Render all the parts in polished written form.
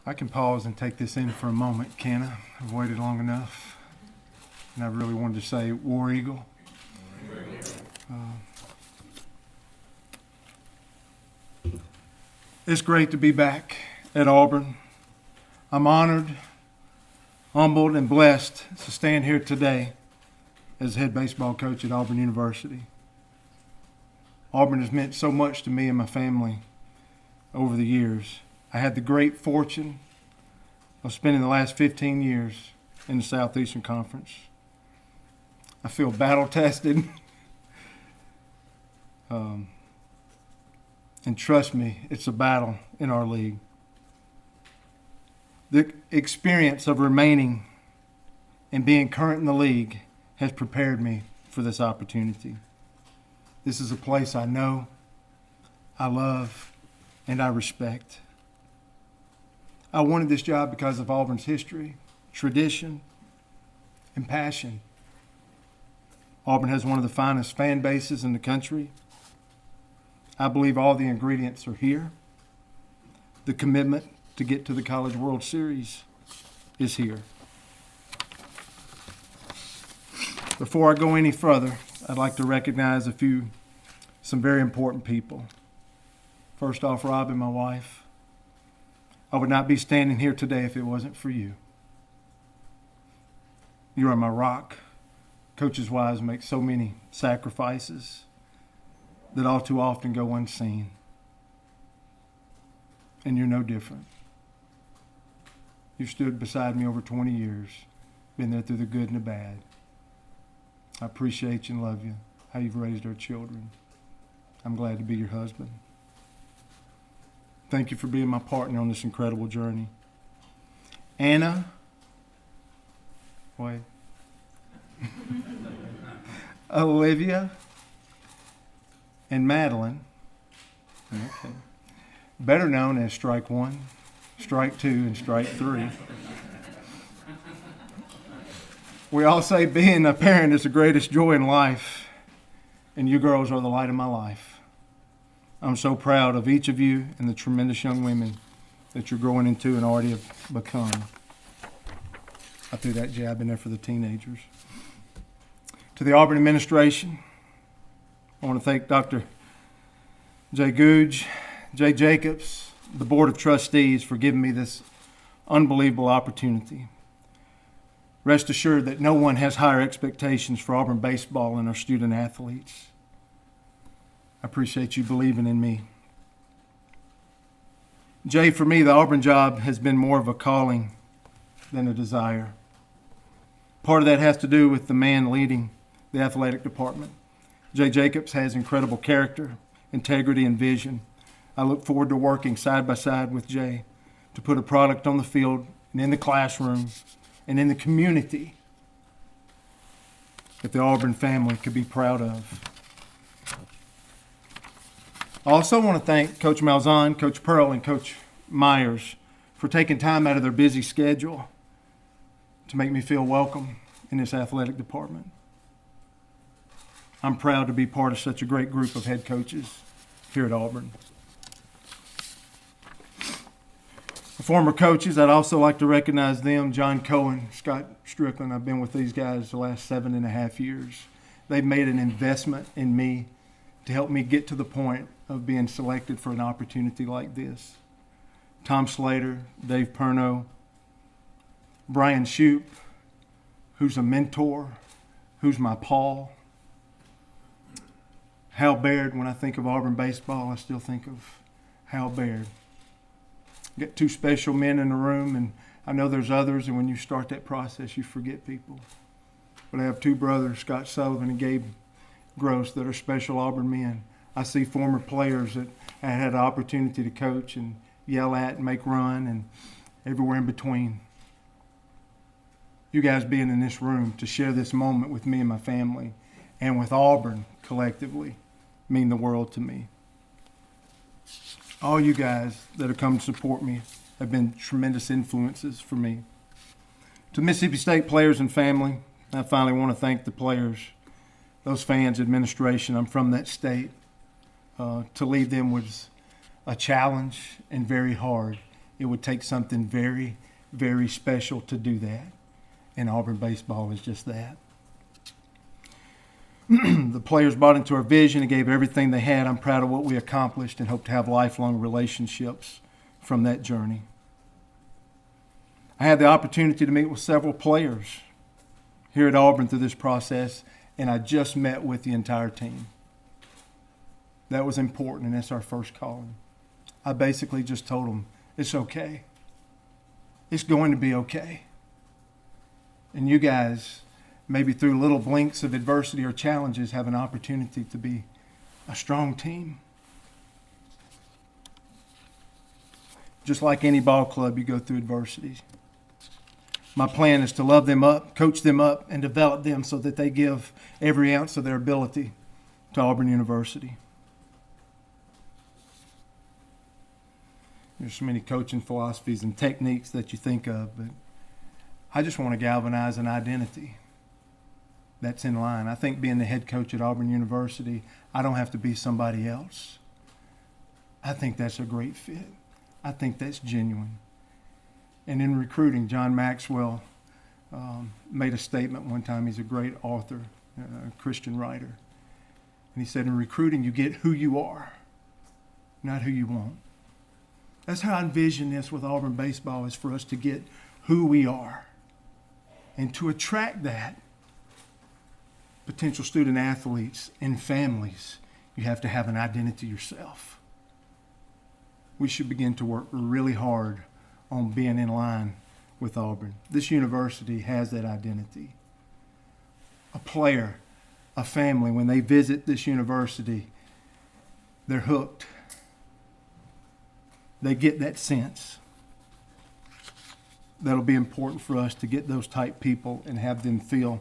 I can pause and take this in for a moment, can I? I've waited long enough. And I really wanted to say War Eagle. It's great to be back at Auburn. I'm honored, humbled, and blessed to stand here today as head baseball coach at Auburn University. Auburn has meant so much to me and my family over the years. I had the great fortune of spending the last 15 years in the Southeastern Conference. I feel battle-tested. And trust me, it's a battle in our league. The experience of remaining and being current in the league has prepared me for this opportunity. This is a place I know, I love, and I respect. I wanted this job because of Auburn's history, tradition, and passion. Auburn has one of the finest fan bases in the country. I believe all the ingredients are here. The commitment to get to the College World Series is here. Before I go any further, I'd like to recognize some very important people. First off, Robin, my wife. I would not be standing here today if it wasn't for you. You are my rock. Coaches' wives make so many sacrifices that all too often go unseen. And you're no different. You've stood beside me over 20 years, been there through the good and the bad. I appreciate you and love you, how you've raised our children. I'm glad to be your husband. Thank you for being my partner on this incredible journey. Anna, wait. Olivia, and Madeline, okay, better known as Strike 1, Strike 2, and Strike 3. We all say being a parent is the greatest joy in life, and you girls are the light of my life. I'm so proud of each of you and the tremendous young women that you're growing into and already have become. I threw that jab in there for the teenagers. To the Auburn administration, I want to thank Dr. Jay Googe, Jay Jacobs, the Board of Trustees for giving me this unbelievable opportunity. Rest assured that no one has higher expectations for Auburn baseball and our student athletes. I appreciate you believing in me. Jay, for me, the Auburn job has been more of a calling than a desire. Part of that has to do with the man leading the athletic department. Jay Jacobs has incredible character, integrity, and vision. I look forward to working side by side with Jay to put a product on the field and in the classroom and in the community that the Auburn family could be proud of. I also want to thank Coach Malzahn, Coach Pearl, and Coach Myers for taking time out of their busy schedule to make me feel welcome in this athletic department. I'm proud to be part of such a great group of head coaches here at Auburn. The former coaches, I'd also like to recognize them, John Cohen, Scott Strickland. I've been with these guys the last 7.5 years. They've made an investment in me to help me get to the point of being selected for an opportunity like this. Tom Slater, Dave Perno, Brian Shoup, who's a mentor, who's my Paul. Hal Baird, when I think of Auburn baseball, I still think of Hal Baird. Got two special men in the room, and I know there's others, and when you start that process, you forget people. But I have two brothers, Scott Sullivan and Gabe Gross, that are special Auburn men. I see former players that I had an opportunity to coach and yell at and make run and everywhere in between. You guys being in this room to share this moment with me and my family and with Auburn collectively mean the world to me. All you guys that have come to support me have been tremendous influences for me. To Mississippi State players and family, I finally want to thank the players, those fans, administration. I'm from that state. To lead them was a challenge and very hard. It would take something very, very special to do that. And Auburn baseball is just that. The players bought into our vision and gave everything they had. I'm proud of what we accomplished and hope to have lifelong relationships from that journey. I had the opportunity to meet with several players here at Auburn through this process, and I just met with the entire team. That was important, and that's our first calling. I basically just told them, it's okay. It's going to be okay. And you guys, maybe through little blinks of adversity or challenges, have an opportunity to be a strong team. Just like any ball club, you go through adversities. My plan is to love them up, coach them up, and develop them so that they give every ounce of their ability to Auburn University. There's so many coaching philosophies and techniques that you think of, but I just want to galvanize an identity that's in line. I think being the head coach at Auburn University, I don't have to be somebody else. I think that's a great fit. I think that's genuine. And in recruiting, John Maxwell made a statement one time. He's a great author, a Christian writer. And he said, in recruiting, you get who you are, not who you want. That's how I envision this with Auburn baseball, is for us to get who we are. And to attract that, potential student athletes and families, you have to have an identity yourself. We should begin to work really hard on being in line with Auburn. This university has that identity. A player, a family, when they visit this university, they're hooked. They get that sense. That'll be important for us to get those type people and have them feel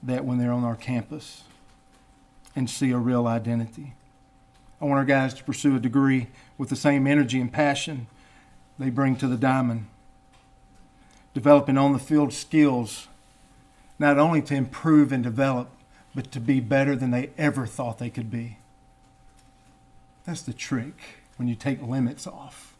that when they're on our campus and see a real identity. I want our guys to pursue a degree with the same energy and passion they bring to the diamond, developing on-the-field skills, not only to improve and develop, but to be better than they ever thought they could be. That's the trick when you take limits off.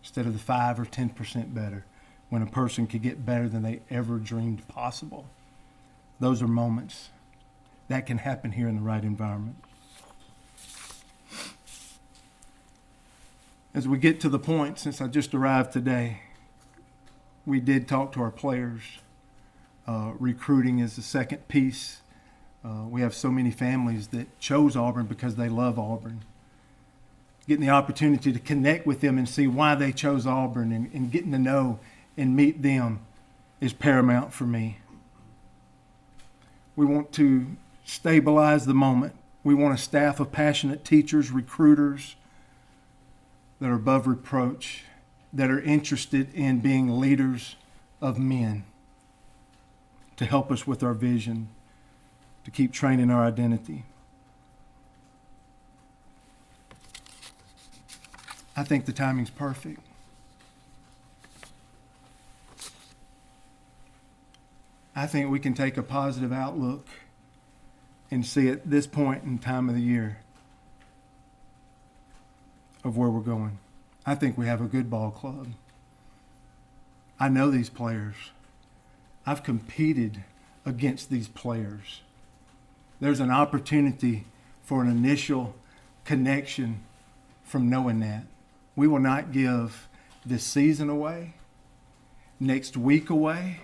Instead of the 5 or 10% better, when a person could get better than they ever dreamed possible. Those are moments that can happen here in the right environment. As we get to the point, since I just arrived today, we did talk to our players. Recruiting is the second piece. We have so many families that chose Auburn because they love Auburn. Getting the opportunity to connect with them and see why they chose Auburn and getting to know and meet them is paramount for me. We want to stabilize the moment. We want a staff of passionate teachers, recruiters that are above reproach, that are interested in being leaders of men, to help us with our vision, to keep training our identity. I think the timing's perfect. I think we can take a positive outlook and see at this point in time of the year of where we're going. I think we have a good ball club. I know these players. I've competed against these players. There's an opportunity for an initial connection from knowing that. We will not give this season away, next week away,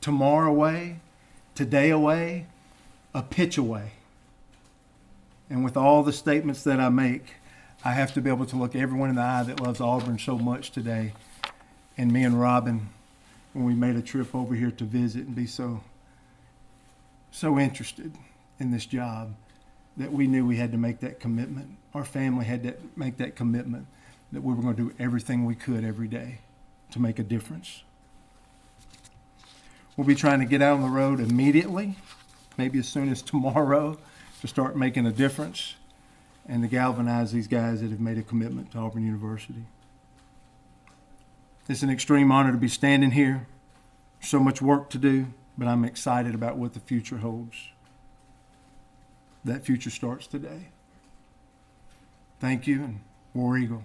tomorrow away, today away, a pitch away. And with all the statements that I make, I have to be able to look everyone in the eye that loves Auburn so much today. And me and Robin, when we made a trip over here to visit and be so interested in this job, that we knew we had to make that commitment. Our family had to make that commitment that we were going to do everything we could every day to make a difference. We'll be trying to get out on the road immediately, maybe as soon as tomorrow, to start making a difference and to galvanize these guys that have made a commitment to Auburn University. It's an extreme honor to be standing here. So much work to do, but I'm excited about what the future holds. That future starts today. Thank you, and War Eagle.